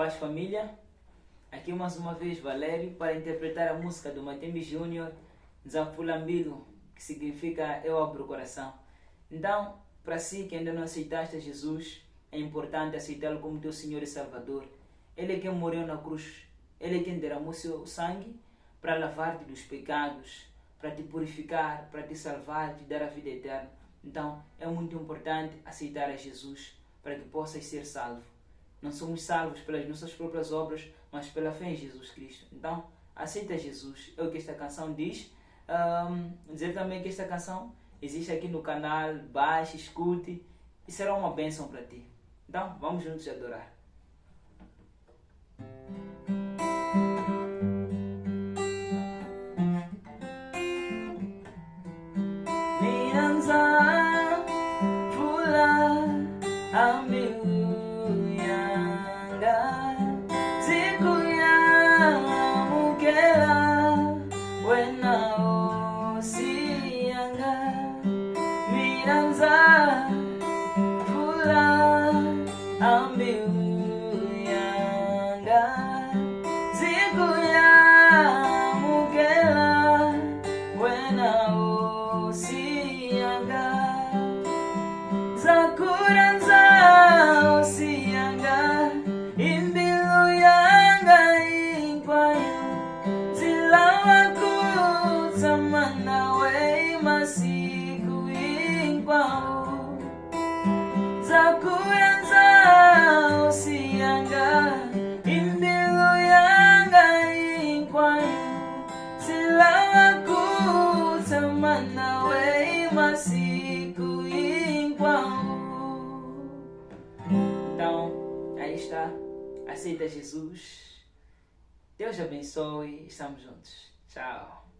Paz família, aqui mais uma vez Valério para interpretar a música do Matembe Júnior, Nzapulambilo, que significa Eu Abro o Coração. Então, para si que ainda não aceitaste Jesus, é importante aceitá-lo como teu Senhor e Salvador. Ele é quem morreu na cruz, Ele é quem derramou seu sangue para lavar-te dos pecados, para te purificar, para te salvar, te dar a vida eterna. Então, é muito importante aceitar a Jesus para que possas ser salvo. Não somos salvos pelas nossas próprias obras, mas pela fé em Jesus Cristo. Então, aceita Jesus. É o que esta canção diz. Dizer também que esta canção existe aqui no canal. Baixe, escute e será uma bênção para ti. Então, vamos juntos adorar. Então, aí está. Aceita Jesus. Deus abençoe. Estamos juntos. Tchau.